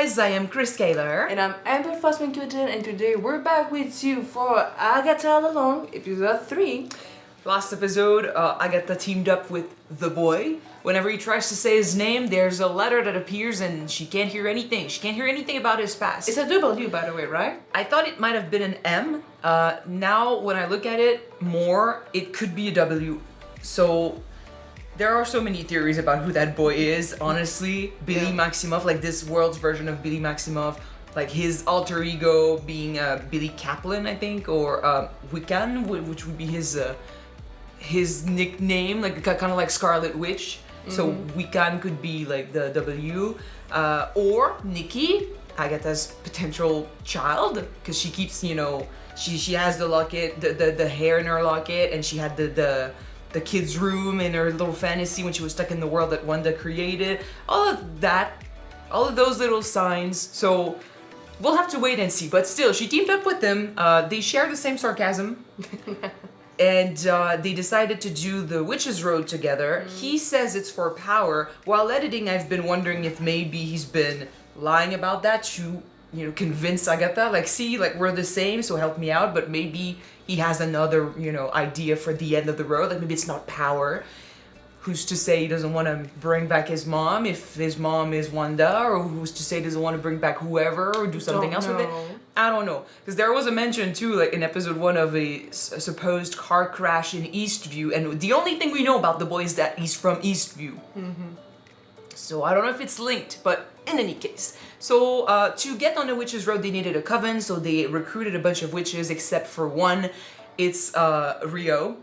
guys, I am Chris Kaler. And I'm Amber Fussman Kyuujin, and today we're back with you for Agatha All Along, episode 3. Last episode, Agatha teamed up with the boy. Whenever he tries to say his name, there's a letter that appears and she can't hear anything. She can't hear anything about his past. It's a W, by the way, right? I thought it might have been an M. Now, when I look at it more, it could be a W. So, there are so many theories about who that boy is, honestly. Billy Maximoff, like this world's version of Billy Maximoff. Like his alter ego being Billy Kaplan, I think, or Wiccan, which would be his nickname, like kind of like Scarlet Witch. So Wiccan could be like the W, or Nikki, Agatha's potential child, because she keeps, you know, she has the locket, the hair in her locket, and she had the kids' room in her little fantasy when she was stuck in the world that Wanda created. All of that, all of those little signs. So we'll have to wait and see. But still, she teamed up with them. They share the same sarcasm. And they decided to do the Witch's Road together. He says it's for power. While editing, I've been wondering if maybe he's been lying about that to, you know, convince Agatha, like, see, like, we're the same, so help me out. But maybe he has another, you know, idea for the end of the road. Like, maybe it's not power. Who's to say he doesn't want to bring back his mom if his mom is Wanda? Or who's to say he doesn't want to bring back whoever or do something else with it? I don't know. Because there was a mention too, like in episode 1 of a supposed car crash in Eastview. And the only thing we know about the boy is that he's from Eastview. So I don't know if it's linked, but in any case. So to get on the Witch's Road, they needed a coven. So they recruited a bunch of witches except for one. It's Rio.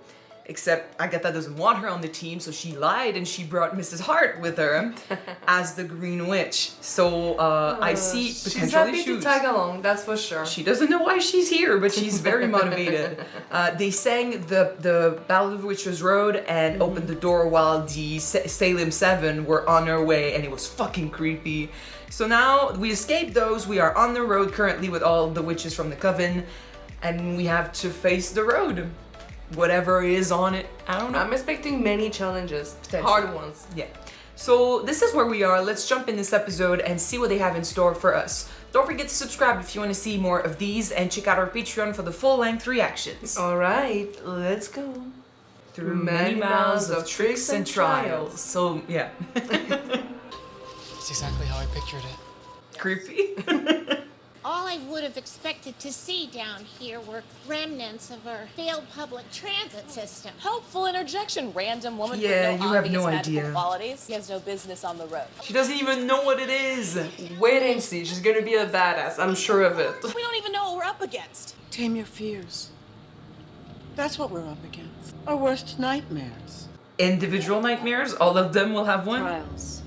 Except Agatha doesn't want her on the team, so she lied and she brought Mrs. Hart with her as the Green Witch. So I see potentially she's happy to tag along, that's for sure. She doesn't know why she's here, but she's very motivated. They sang the Ballad of the Witch's Road and opened the door while the Salem 7 were on their way, and it was fucking creepy. So now we escaped those. We are on the road currently with all the witches from the coven, and we have to face the road. Whatever is on it, I don't know. I'm expecting many challenges, hard ones. Yeah. So this is where we are. Let's jump in this episode and see what they have in store for us. Don't forget to subscribe if you want to see more of these, and check out our Patreon for the full-length reactions. Alright, let's go. Through many miles of tricks and trials. So, yeah. It's exactly how I pictured it. Creepy. All I would have expected to see down here were remnants of our failed public transit system. Helpful interjection, random woman Yeah, with no you have obvious no magical idea. qualities. He has no business on the road. She doesn't even know what it is. Wait and see, she's gonna be a badass, I'm sure of it. We don't even know what we're up against. Tame your fears. That's what we're up against. Our worst nightmares. Individual nightmares, all of them will have one. Trials.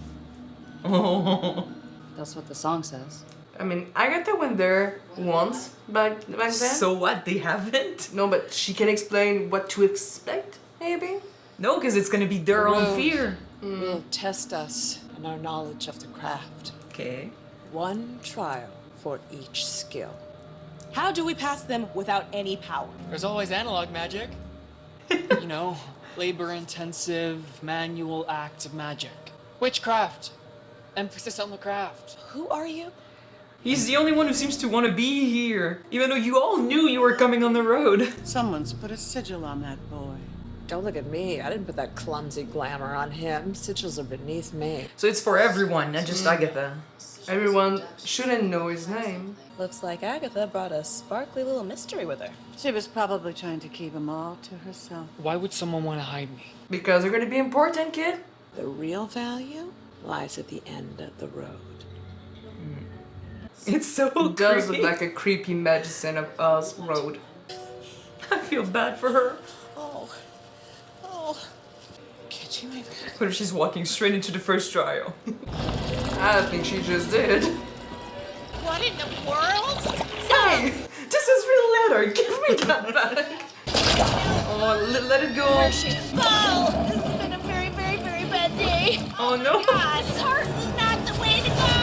Oh. That's what the song says. I mean, Agatha went there once back then. So what? They haven't? No, but she can explain what to expect, maybe? No, because it's gonna be their own Road. fear. Will test us in our knowledge of the craft. Okay. One trial for each skill. How do we pass them without any power? There's always analog magic. You know, labor-intensive, manual acts of magic. Witchcraft. Emphasis on the craft. Who are you? He's the only one who seems to want to be here, even though you all knew you were coming on the road. Someone's put a sigil on that boy. Don't look at me. I didn't put that clumsy glamour on him. Sigils are beneath me. So it's for everyone, not just Agatha. Everyone shouldn't know his name. Looks like Agatha brought a sparkly little mystery with her. She was probably trying to keep them all to herself. Why would someone want to hide me? Because they're gonna be important, kid. The real value lies at the end of the road. It's so It does look creepy. like a creepy medicine of Oz road. I feel bad for her. Oh. Can't you make What if she's walking straight into the first trial? I think she just did. What in the world? Hey! This is real leather! Give me that back! Oh, let it go! Oh, this has been a very, very, very bad day. Oh no! God's heart is not the way to go.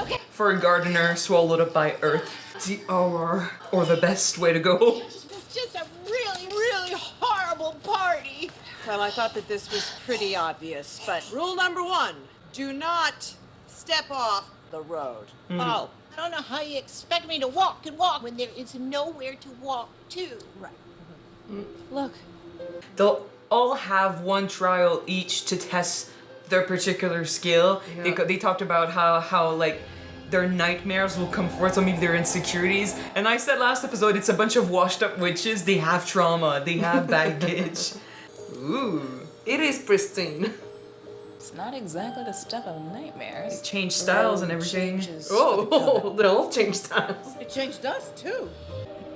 Okay. For a gardener swallowed up by earth, the hour, or the best way to go. It's just a really, really horrible party. Well, I thought that this was pretty obvious, but rule number 1, do not step off the road. Oh, I don't know how you expect me to walk and walk when there is nowhere to walk to. Right. Look, They'll all have one trial each to test their particular skill. Yeah. They talked about how like their nightmares will come forth, so maybe their insecurities. And I said last episode, it's a bunch of washed up witches. They have trauma. They have baggage. Ooh. it is pristine. It's not exactly the stuff of nightmares. Change styles and everything. Changes Oh, they all changed styles. It changed us, too.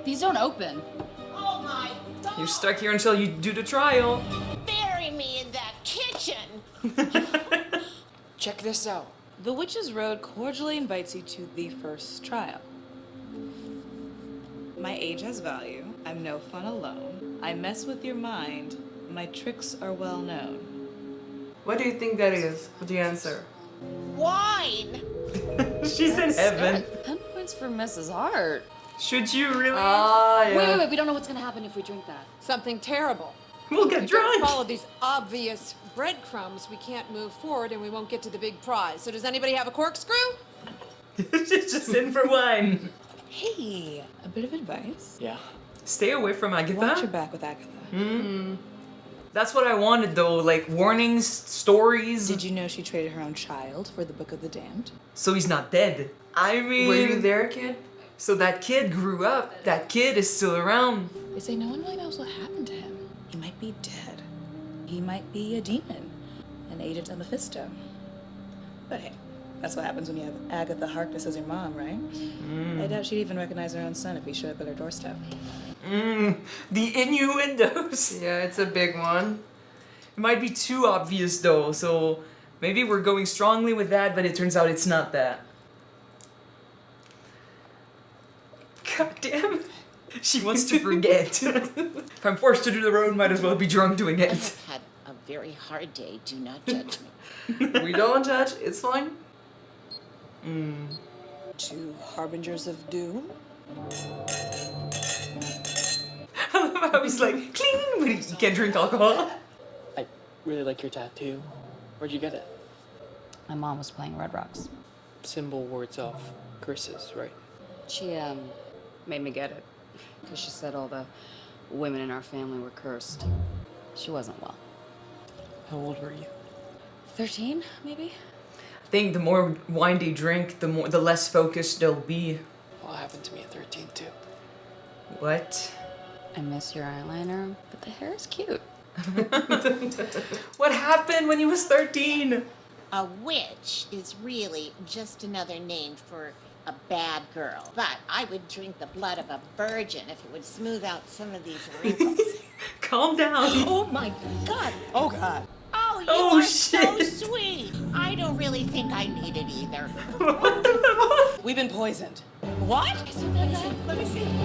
These don't open. Oh my God! You're stuck here until you do the trial. Bury me in that kitchen. Check this out. The Witch's Road cordially invites you to the first trial. My age has value. I'm no fun alone. I mess with your mind. My tricks are well known. What do you think that is? What's the answer? Wine. She's in heaven. 10 points for Mrs. Hart. Should you really? Ah, yeah. Wait, we don't know what's gonna happen if we drink that. Something terrible. We'll get If we don't drunk. follow these obvious breadcrumbs, we can't move forward and we won't get to the big prize. So does anybody have a corkscrew? She's just in for wine. Hey, a bit of advice. Yeah. Stay away from Watch your Agatha. back with Agatha. That's what I wanted though, like warnings, stories. Did you know she traded her own child for the Book of the Damned? So he's not dead. I mean, Were you there, kid? So that kid grew up. That kid is still around. They say no one really knows what happened to him. He might be dead. He might be a demon, an agent of Mephisto. But hey, that's what happens when you have Agatha Harkness as your mom, right? I doubt she'd even recognize her own son if he showed up at her doorstep. The innuendos. Yeah, it's a big one. It might be too obvious though, so maybe we're going strongly with that, but it turns out it's not that. God damn. She wants to forget. If I'm forced to do the road, might as well be drunk doing I it. have had a very hard day. Do not judge me. We don't judge, it's fine. Two harbingers of doom. I love how he's like, cling, but he can't drink alcohol. I really like your tattoo. Where'd you get it? My mom was playing Red Rocks. Symbol words off curses, right? She made me get it because she said all the women in our family were cursed. She wasn't well. How old were you? 13, maybe? I think the more wine they drink, the less focused they'll be. Well, it happened to me at 13 too. What? I miss your eyeliner, but the hair is cute. What happened when he was 13? A witch is really just another name for a bad girl. But I would drink the blood of a virgin if it would smooth out some of these wrinkles. Calm down. Oh my God! Oh, God. Oh, you Oh, are so shit. sweet. I don't really think I need it either. We've been poisoned. What?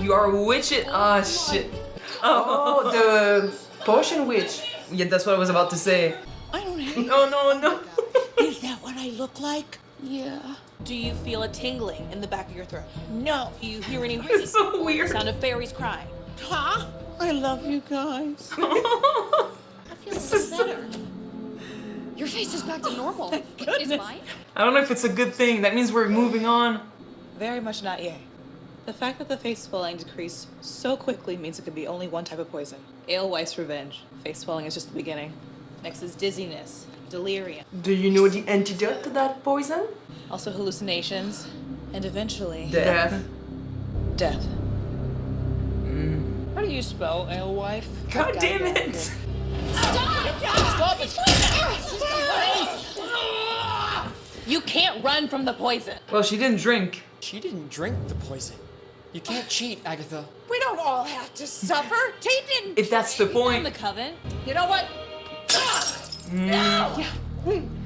You are a witch. Ah, shit. Oh, Oh, the potion witch. yeah, that's what I was about to say. I don't have. No. Is that what I look like? Yeah. Do you feel a tingling in the back of your throat? No. Do you hear any It's so weird. sound of fairies crying? Huh? I love you guys. I feel a little better. Your face is back to normal. Is mine? I don't know if it's a good thing. That means we're moving on. Very much not yet. The fact that the face swelling decreased so quickly means it could be only one type of poison. Alewife revenge. Face swelling is just the beginning. Next is dizziness, delirium, Do you know the antidote to that poison? also hallucinations, and eventually Death. death. How do you spell alewife? God damn it. Stop it! You can't run from the poison. Well, she didn't drink. She didn't drink the poison. You can't cheat, Agatha. We don't all have to suffer. Tate didn't. If that's the On point. the coven. You know what?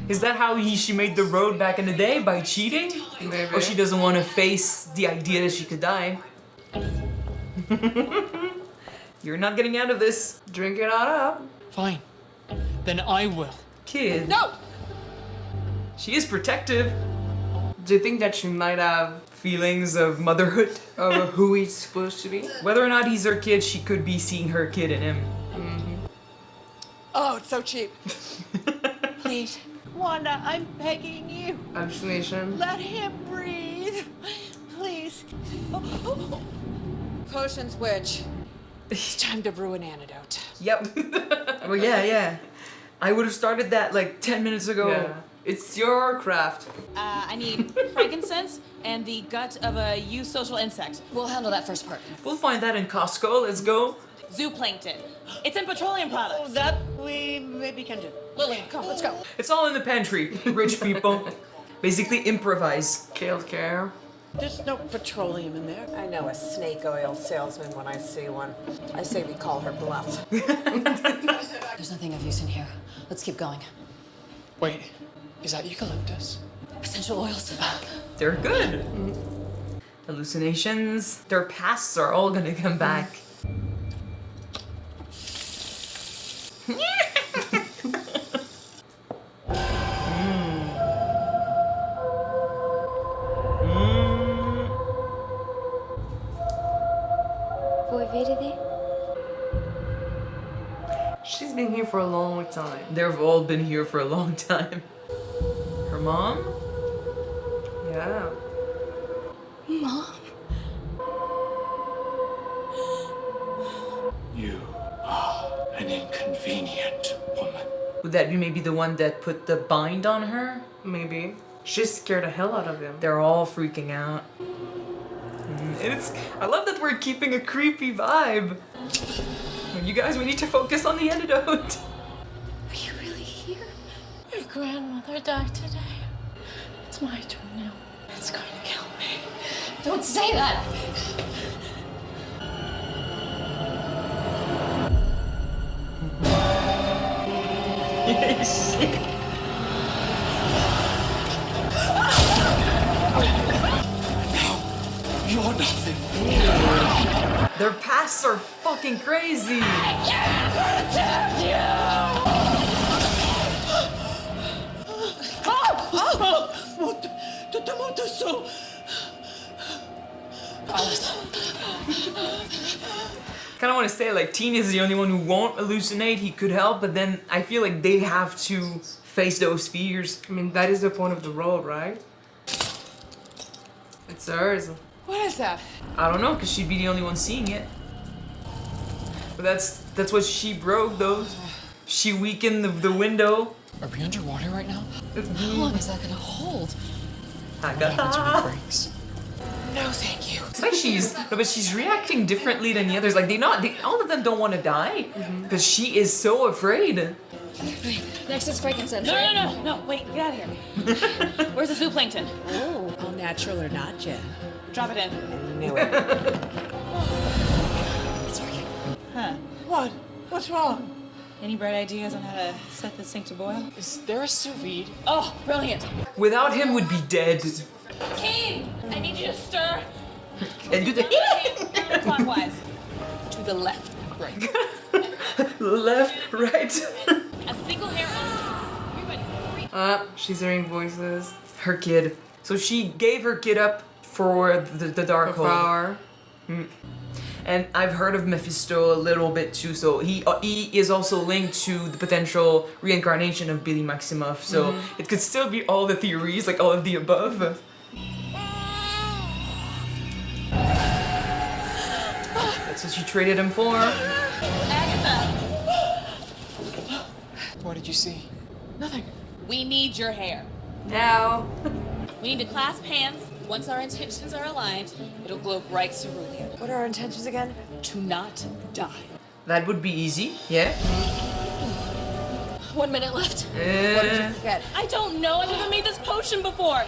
Is that how she made the road back in the day? By cheating? Maybe. Or she doesn't want to face the idea that she could die? You're not getting out of this, Drink it all up. Fine. Then I will. kid. No. She is protective. Do you think that she might have Feelings of motherhood. of who he's supposed to be? Whether or not he's her kid, she could be seeing her kid in him. Oh, it's so cheap. Please, Wanda, I'm begging you. Hallucination. Let him breathe. Please. Potions witch. It's time to brew an antidote. Yep. Well, yeah. I would have started that like 10 minutes ago. Yeah. It's your craft. I need frankincense and the gut of a eusocial insect. We'll handle that first part. We'll find that in Costco. Let's go. Zooplankton. It's in petroleum products. That we maybe can do. Lily, come, let's go. It's all in the pantry. Rich people. Basically improvise. Killed care. There's no petroleum in there. I know a snake oil salesman when I see one. I say we call her bluff. There's nothing of use in here. Let's keep going. Wait, is that eucalyptus? Essential oils. They're good. Hallucinations. Their pasts are all gonna come back. She's been here for a long time. They've all been here for a long time. Her mom? Yeah. Mom. You are an inconvenient woman. Would that be maybe the one that put the bind on her? Maybe. She scared the hell out of him. They're all freaking out. I love that we're keeping a creepy vibe. You guys, we need to focus on the antidote. Are you really here? Your grandmother died today. It's my turn now. It's going to kill me. Don't say that! You're nothing. Their pasts are fucking crazy. Kind of want to say like Teen is the only one who won't hallucinate. He could help, but then I feel like they have to face those fears. I mean, that is the point of the road, right? It's hers. What is that? I don't know, cause she'd be the only one seeing it. But that's what she broke. Those. She weakened the window. Are we underwater right now? How long is that gonna hold? What happens when Agatha. it breaks? No, thank you. It's like she's reacting differently than the others. Like all of them don't want to die, because she is so afraid. Next is frankincense. No, wait, get out of here. Where's the zooplankton? Oh, all natural or not, Jen? Drop it in. Knew it. It's working. What? What's wrong? Any bright ideas on how to set this thing to boil? Is there a sous vide? Oh, brilliant. Without him, would be dead. Kane, I need you to stir. And do the Clockwise. To the left. Right. left, right. A single hair on. She's hearing voices. Her kid. So she gave her kid up for the dark hole. Power. And I've heard of Mephisto a little bit too. So he is also linked to the potential reincarnation of Billy Maximoff. So it could still be all the theories, like all of the above. That's what she traded him for. Agatha, What did you see? Nothing. we need your hair. Now. We need to clasp hands. Once our intentions are aligned, it'll glow bright cerulean. What are our intentions again? To not die. That would be easy, yeah. 1 minute left. Forget. I don't know. I've never made this potion before.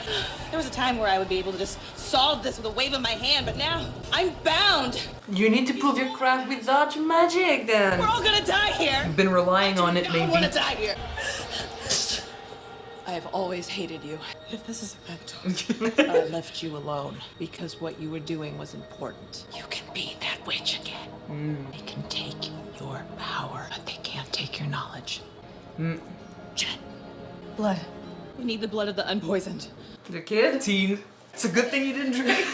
There was a time where I would be able to just solve this with a wave of my hand, but now I'm bound. You need to prove your craft with dodge magic then. We're all gonna die here. I've been relying on it, I don't want maybe. to die here. I have always hated you. If this is a pep talk, I left you alone because what you were doing was important. You can be that witch again. They can take your power, but they can't take your knowledge. Jen. Blood. We need the blood of the unpoisoned. The kid? Teen. It's a good thing you didn't drink.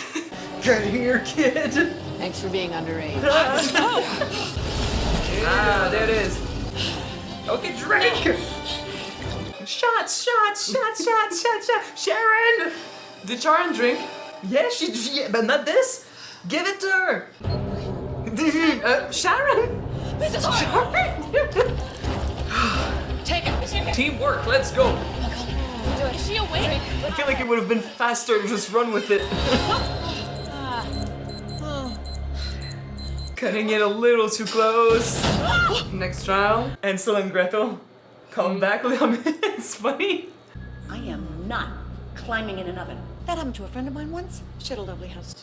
Getting your kid. Thanks for being underage. Ah, there it is. Okay, drink! Shots! Sharon! Did Sharon drink? Yeah, yeah, but not this. Give it to her. Sharon. This is hard! Sharon. Take it! Teamwork. Let's go. Is she awake? I feel like it would have been faster to just run with it. Cutting it a little too close. Next trial. Ansel and Gretel. Come back, Liam. It's funny. I am not climbing in an oven. That happened to a friend of mine once. She had a lovely house.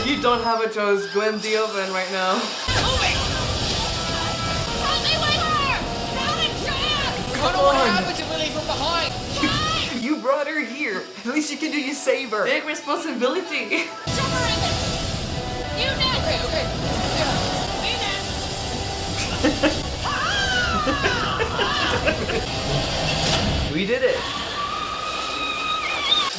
You don't have a choice. Go in the oven right now. Help me with her! Not a chance! I don't know what happened to Lily from behind. You brought her here. At least you can do. You save her. Take responsibility. Shove her in there! You next! Okay. Yeah. Me next! We did it.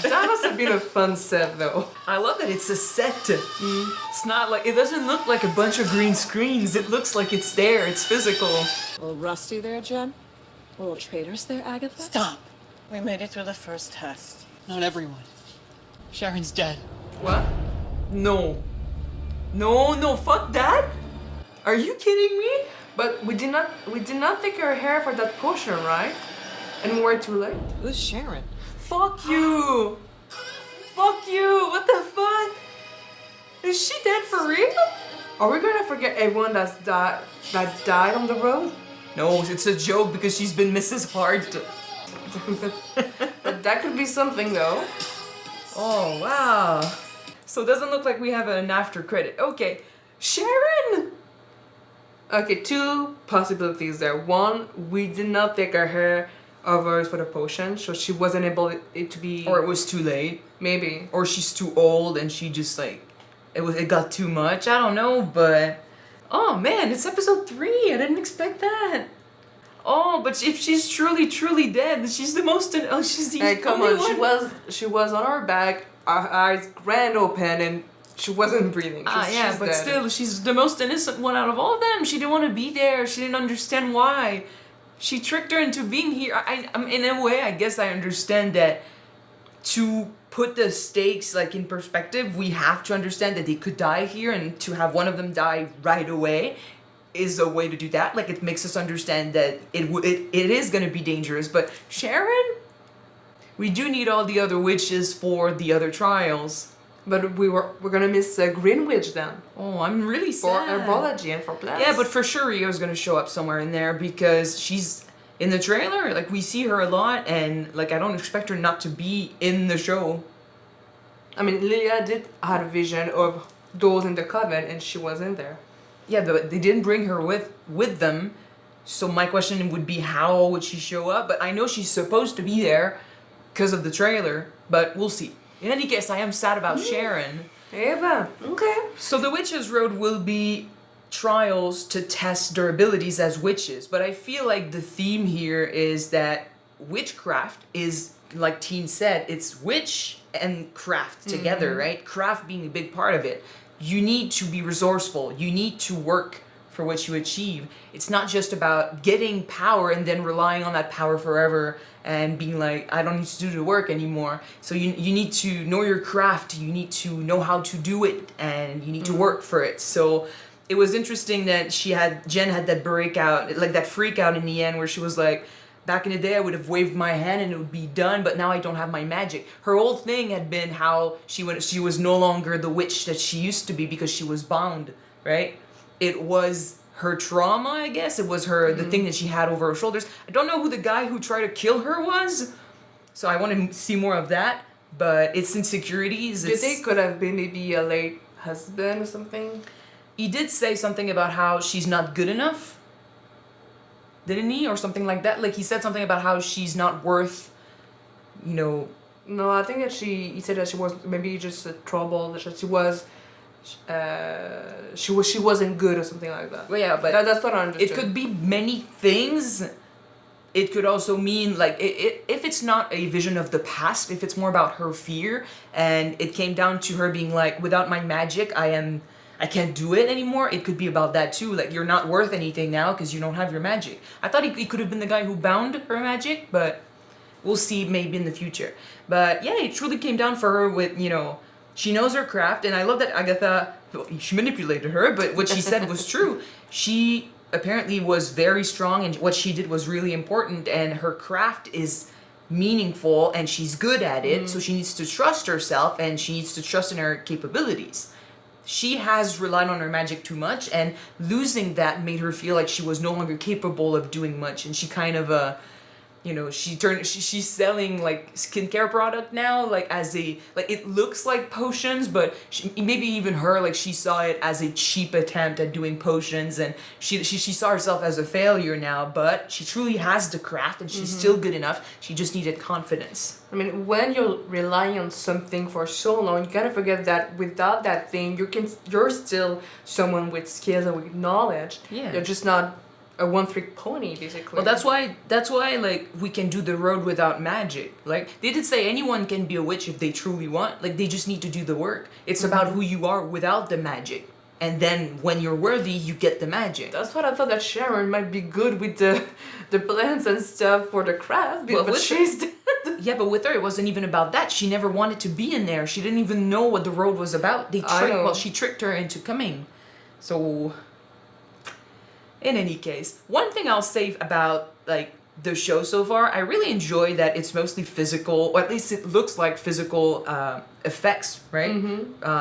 That must have been a fun set though. I love that it's a set. It's not like, it doesn't look like a bunch of green screens. It looks like it's there. It's physical. A little rusty there, Jen? A little traitors there, Agatha? Stop. We made it through the first test. Not everyone. Sharon's dead. What? No. No, fuck that. Are you kidding me? But we did not take her hair for that potion, right? And we were too late. Who's Sharon? Fuck you. Fuck you. What the fuck? Is she dead for real? Are we gonna forget everyone that died on the road? No, it's a joke because she's been Mrs. Hart. But that could be something though. Oh, wow. So it doesn't look like we have an after credit. Okay. Sharon! Okay, two possibilities there. One, we did not take her hair over for the potion, so she wasn't able to be. Or it was too late. Maybe. Or she's too old and she just like, it got too much. I don't know, but... Oh man, it's episode 3. I didn't expect that. Oh, but if she's truly dead, she's the most... Oh, she's the Hey, come only on, one. she was on her back, her eyes grand open, and she wasn't breathing. Yeah, she's but dead. still, she's the most innocent one out of all of them. She didn't want to be there. She didn't understand why. She tricked her into being here. I'm in a way, I guess I understand that to put the stakes like in perspective, we have to understand that they could die here, and to have one of them die right away is a way to do that. Like, it makes us understand that it is going to be dangerous. But Sharon, we do need all the other witches for the other trials. But we're gonna miss Greenwich then. Oh, I'm really For sad. herbology and for plants. Yeah, but for sure Rio's gonna show up somewhere in there because she's in the trailer. Like, we see her a lot, and like, I don't expect her not to be in the show. I mean, Lilia did have a vision of those in the coven, and she was in there. Yeah, but they didn't bring her with them. So my question would be, how would she show up? But I know she's supposed to be there because of the trailer, but we'll see. In any case, I am sad about Sharon. Eva, okay. So the Witches Road will be trials to test their abilities as witches, but I feel like the theme here is that witchcraft is, like Teen said, it's witch and craft together, right? Craft being a big part of it. You need to be resourceful. You need to work for what you achieve. It's not just about getting power and then relying on that power forever and being like, I don't need to do the work anymore. So you need to know your craft, you need to know how to do it, and you need to work for it. So it was interesting that Jen had that breakout, like that freak out in the end where she was like, back in the day I would have waved my hand and it would be done, but now I don't have my magic. Her whole thing had been how she was no longer the witch that she used to be because she was bound, right? It was her trauma, I guess. It was the thing that she had over her shoulders. I don't know who the guy who tried to kill her was, so I want to see more of that, but it's insecurities. Do you think could have been maybe a late husband or something? He did say something about how she's not good enough, didn't he? Or something like that. Like, he said something about how she's not worth, you know... No, I think that he said that she was maybe just trouble, that she wasn't good or something like that. Well, yeah, but that's what I understood. it could be many things. It could also mean, like, if it's not a vision of the past, if it's more about her fear, and it came down to her being like, without my magic, I I can't do it anymore. It could be about that too. Like, you're not worth anything now because you don't have your magic. I thought he could have been the guy who bound her magic, but we'll see maybe in the future. But yeah, it truly came down for her with, you know, she knows her craft, and I love that Agatha, she manipulated her, but what she said was true. She apparently was very strong, and what she did was really important, and her craft is meaningful, and she's good at it, so she needs to trust herself, and she needs to trust in her capabilities. She has relied on her magic too much, and losing that made her feel like she was no longer capable of doing much, and she kind of you know, she's selling like skincare product now, like as a, like it looks like potions, but maybe even her, like she saw it as a cheap attempt at doing potions, and she saw herself as a failure now, but she truly has the craft, and she's still good enough. She just needed confidence. I mean, when you're relying on something for so long, you gotta forget that without that thing, you're still someone with skills and with knowledge. Yeah. You're just not a one-trick pony, basically. Well, that's why like we can do the road without magic. Like they did say anyone can be a witch if they truly want. Like they just need to do the work. It's about who you are without the magic. And then when you're worthy, you get the magic. That's what I thought, that Sharon might be good with the plants and stuff for the craft, Well, but with she's dead. Yeah, but with her, it wasn't even about that. She never wanted to be in there. She didn't even know what the road was about. She tricked her into coming. So, in any case, one thing I'll say about like the show so far, I really enjoy that it's mostly physical, or at least it looks like physical effects, right?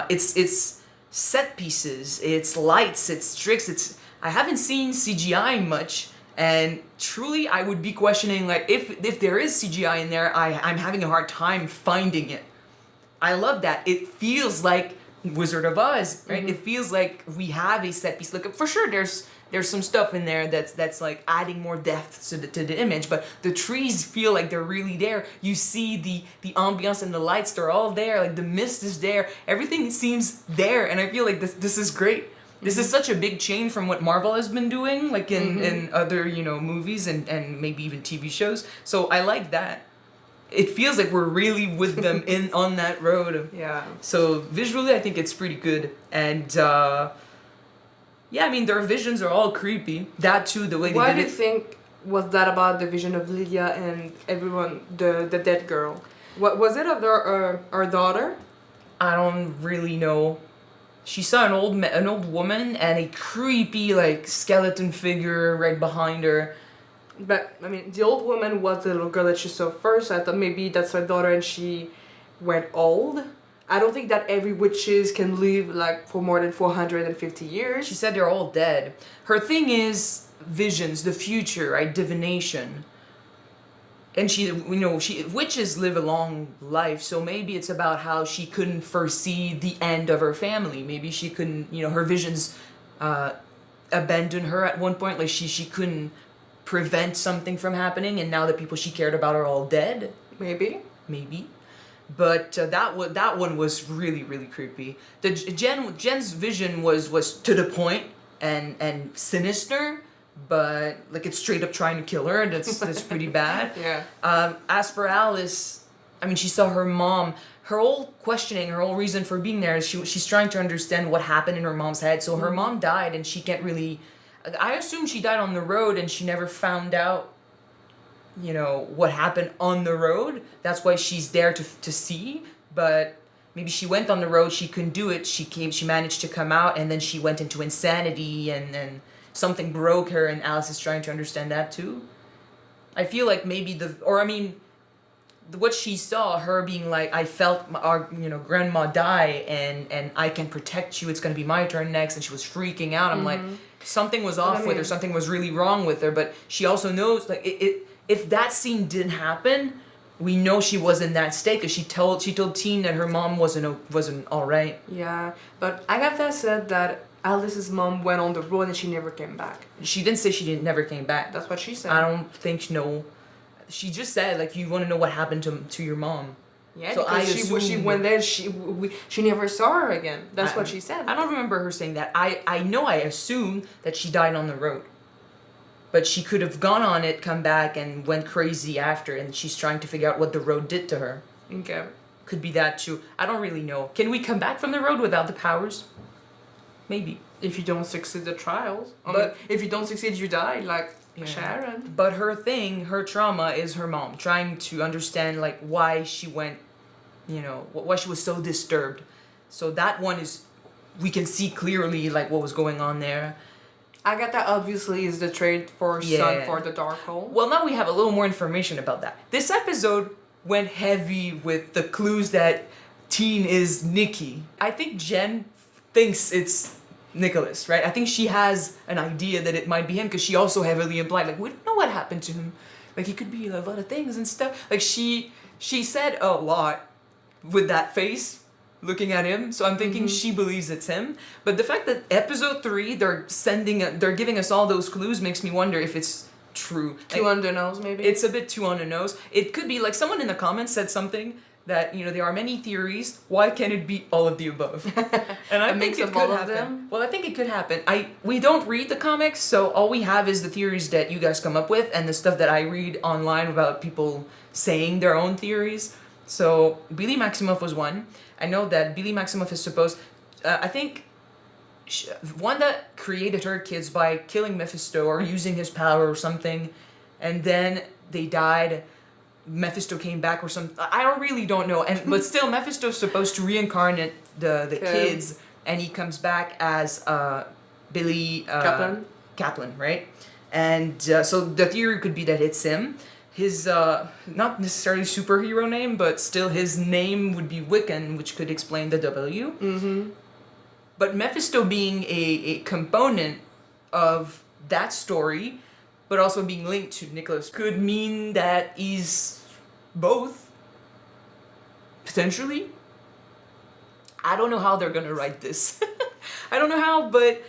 It's set pieces, it's lights, it's tricks. I haven't seen CGI much. And truly, I would be questioning, like, if there is CGI in there, I'm having a hard time finding it. I love that. It feels like Wizard of Oz, right? It feels like we have a set piece. Look, for sure, there's some stuff in there that's like adding more depth to the image, but the trees feel like they're really there. You see the ambiance and the lights, they're all there. Like the mist is there. Everything seems there, and I feel like this is great. This is such a big change from what Marvel has been doing, like in other, movies and maybe even TV shows. So I like that. It feels like we're really with them on that road. Yeah. So visually, I think it's pretty good. And yeah, I mean, their visions are all creepy. That too, the way they did it. What do you think was that about the vision of Lydia and everyone, the dead girl? What was it of her daughter? I don't really know. She saw an old woman and a creepy like skeleton figure right behind her. But I mean, the old woman was the little girl that she saw first. I thought maybe that's her daughter and she went old. I don't think that every witches can live like for more than 450 years. She said they're all dead. Her thing is visions, the future, right? Divination. And witches live a long life, so maybe it's about how she couldn't foresee the end of her family. Maybe she couldn't, her visions abandoned her at one point. Like she couldn't prevent something from happening, and now the people she cared about are all dead. Maybe. But that one was really, really creepy. Jen's vision was to the point and sinister. But like it's straight up trying to kill her, and that's pretty bad. Yeah. As for Alice, I mean, she saw her mom. Her whole questioning, her whole reason for being there is she's trying to understand what happened in her mom's head. So her mom died, and she can't really. I assume she died on the road, and she never found out. What happened on the road. That's why she's there to see. But maybe she went on the road. She couldn't do it. She managed to come out, and then she went into insanity, and something broke her, and Alice is trying to understand that too. I feel like maybe what she saw, her being like, I felt our grandma die, and I can protect you. It's gonna be my turn next, and she was freaking out. I'm like, something was off with her. Something was really wrong with her. But she also knows, like, if that scene didn't happen, we know she was in that state because she told Teen that her mom wasn't all right. Yeah, but Agatha said that Alice's mom went on the road and she never came back. She didn't say never came back. That's what she said. I don't think no. She just said like you want to know what happened to your mom. Yeah, so because she went there. She never saw her again. That's what she said. I don't remember her saying that. I know I assume that she died on the road. But she could have gone on it, come back, and went crazy after, and she's trying to figure out what the road did to her. Okay. Could be that too. I don't really know. Can we come back from the road without the powers? maybe. If you don't succeed the trials. I But- mean, if you don't succeed, you die, like Sharon. But her trauma is her mom, trying to understand like why she went, why she was so disturbed. So that one is, we can see clearly like what was going on there. Agatha obviously is the trade for son for the Darkhold. Well, now we have a little more information about that. This episode went heavy with the clues that teen is Nikki. I think Jen thinks it's Nicholas, right? I think she has an idea that it might be him because she also heavily implied, like, we don't know what happened to him. Like, he could be a lot of things and stuff. Like, she said a lot with that face looking at him, so I'm thinking she believes it's him. But the fact that episode 3, they're giving us all those clues makes me wonder if it's true. Too on the nose, maybe? It's a bit too on the nose. It could be, like, someone in the comments said something that, there are many theories. Why can't it be all of the above? And I think it could happen. Well, I think it could happen. We don't read the comics, so all we have is the theories that you guys come up with and the stuff that I read online about people saying their own theories. So Billy Maximoff was one. I know that Billy Maximoff is supposed... I think Wanda created her kids by killing Mephisto or using his power or something, and then they died. Mephisto came back or something. I don't know. But still, Mephisto's supposed to reincarnate the kids, and he comes back as Billy Kaplan, right? And so the theory could be that it's him. His not necessarily superhero name, but still his name would be Wiccan, which could explain the W. Mm-hmm. But Mephisto being a component of that story, but also being linked to Nicholas, could mean that he's both. Potentially. I don't know how they're gonna write this. I don't know how, but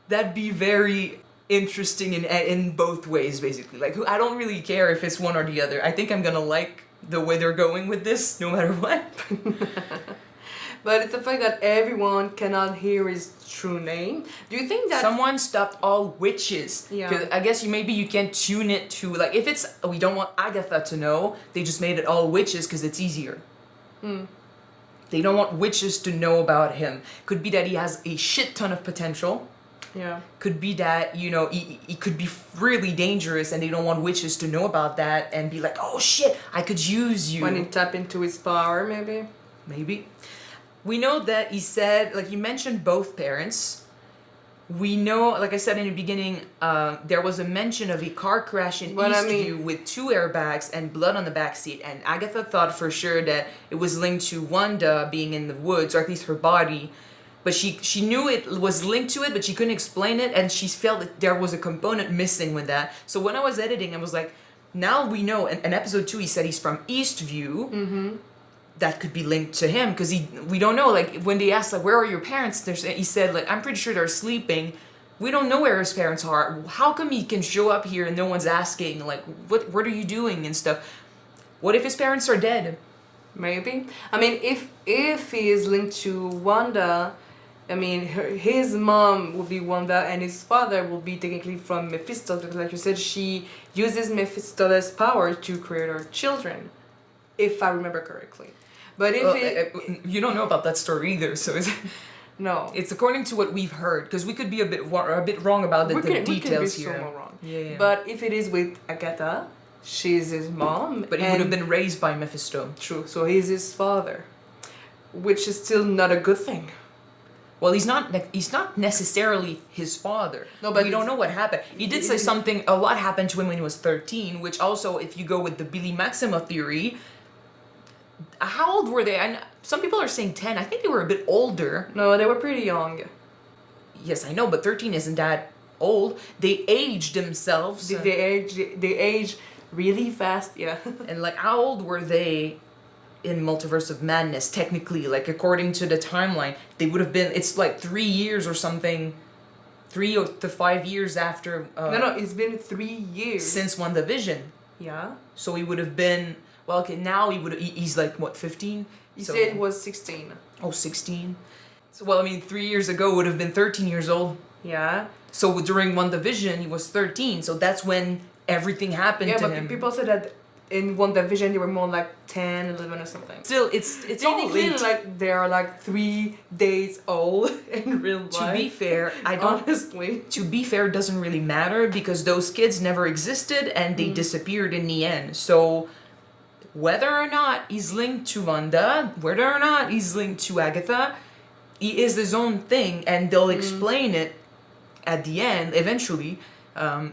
that'd be very interesting in both ways, basically. Like, I don't really care if it's one or the other. I think I'm gonna like the way they're going with this, no matter what. But it's the fact that everyone cannot hear his true name. Do you think that... Someone stopped all witches. Yeah. 'Cause I guess maybe you can tune it to... Like, if it's... We don't want Agatha to know, they just made it all witches because it's easier. They don't want witches to know about him. Could be that he has a shit ton of potential. Yeah. Could be that, he could be really dangerous and they don't want witches to know about that and be like, oh shit, I could use you. When he tap into his power, maybe? Maybe. We know that he said, like, he mentioned both parents. We know, like I said in the beginning, there was a mention of a car crash in Eastview with 2 airbags and blood on the backseat, and Agatha thought for sure that it was linked to Wanda being in the woods, or at least her body. But she knew it was linked to it, but she couldn't explain it, and she felt that there was a component missing with that. So when I was editing, I was like, now we know, in episode 2 he said he's from Eastview. Mm-hmm. That could be linked to him, because we don't know, like, when they asked, like, where are your parents, he said, like, I'm pretty sure they're sleeping. We don't know where his parents are. How come he can show up here and no one's asking, like, what are you doing and stuff? What if his parents are dead? Maybe. I mean, if he is linked to Wanda, I mean, his mom will be Wanda and his father will be technically from Mephisto, because like you said, she uses Mephisto's power to create her children, if I remember correctly. But if you don't know about that story either, so it's... No. It's according to what we've heard, because we could be a bit wrong about the details we can be here. So wrong. Yeah. But if it is with Agatha, she's his mom. But he would have been raised by Mephisto. True, so he's his father. Which is still not a good thing. Well, he's not necessarily his father. No, but we don't know what happened. He did say something, a lot happened to him when he was 13, which also, if you go with the Billy Maximoff theory, how old were they? And some people are saying 10. I think they were a bit older. No, they were pretty young. Yes, I know, but 13 isn't that old. They aged themselves. They age really fast, yeah. And like, how old were they in Multiverse of Madness, technically? Like, according to the timeline, they would have been, it's like 3 years or something, 3 to 5 years after... no, it's been 3 years. Since WandaVision. Yeah. So he would have been, well, okay, now he's like, what, 15? He said he was 16. Oh, 16? So, well, I mean, 3 years ago would have been 13 years old. Yeah. So during WandaVision, he was 13, so that's when everything happened to him. Yeah, but people said that in WandaVision they were more like 10, 11 or something. Still, it's all Technically, linked. like they are like 3 days old in real life. To be fair, I don't. Honestly. To be fair, it doesn't really matter because those kids never existed and they disappeared in the end. So, whether or not he's linked to Wanda, whether or not he's linked to Agatha, he is his own thing, and they'll explain it at the end eventually.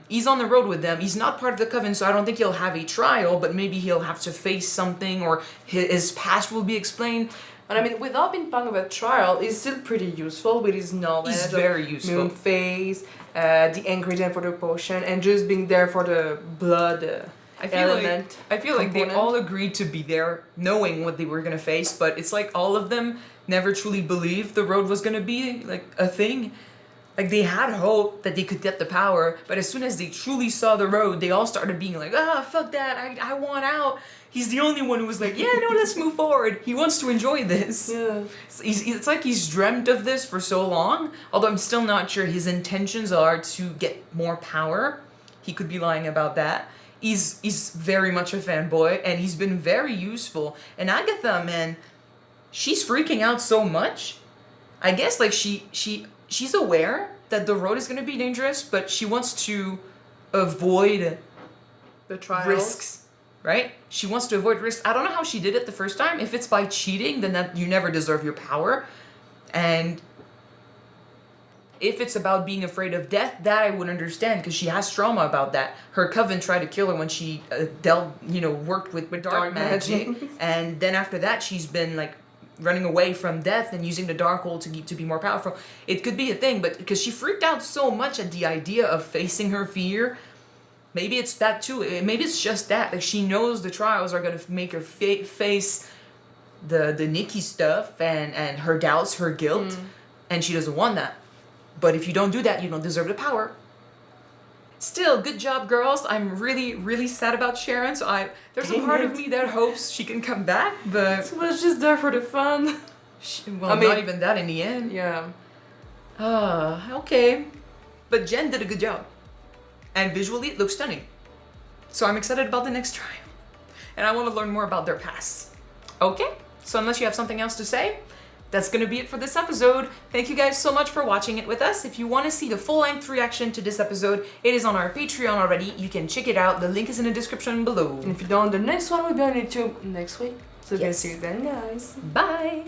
He's on the road with them. He's not part of the coven, so I don't think he'll have a trial, but maybe he'll have to face something, or his past will be explained. And I mean, without being part of a trial, he's still pretty useful with his knowledge. He's of very useful. Moon phase, the ingredient for the potion, and just being there for the blood I feel element. like they component. all agreed to be there, knowing what they were gonna face, but it's like all of them never truly believed the road was gonna be like a thing. Like they had hope that they could get the power, but as soon as they truly saw the road, they all started being like, fuck that, I want out. He's the only one who was like, yeah, no, let's move forward. He wants to enjoy this. Yeah. It's like he's dreamt of this for so long, although I'm still not sure his intentions are to get more power. He could be lying about that. He's very much a fanboy, and he's been very useful. And Agatha, man, she's freaking out so much. I guess like she's aware that the road is going to be dangerous, but she wants to avoid The trials. risks, right? She wants to avoid risks. I don't know how she did it the first time. If it's by cheating, then that you never deserve your power. And if it's about being afraid of death, that I would understand because she has trauma about that. Her coven tried to kill her when she worked with dark magic, and then after that, she's been like running away from death and using the dark hole to be more powerful. It could be a thing, but because she freaked out so much at the idea of facing her fear, maybe it's that too. Maybe it's just that. Like she knows the trials are gonna make her face the Nikki stuff and her doubts, her guilt, and she doesn't want that. But if you don't do that, you don't deserve the power. Still, good job, girls. I'm really, really sad about Sharon, so there's a part of me that hopes she can come back, but... So it's just there for the fun. Not even that in the end. Yeah. Okay. But Jen did a good job. And visually, it looks stunning. So I'm excited about the next trial. And I want to learn more about their pasts. Okay? So unless you have something else to say, that's gonna be it for this episode. Thank you guys so much for watching it with us. If you want to see the full-length reaction to this episode, it is on our Patreon already. You can check it out. The link is in the description below. And if you don't, the next one will be on YouTube next week. So Yes. see you then, guys. Bye!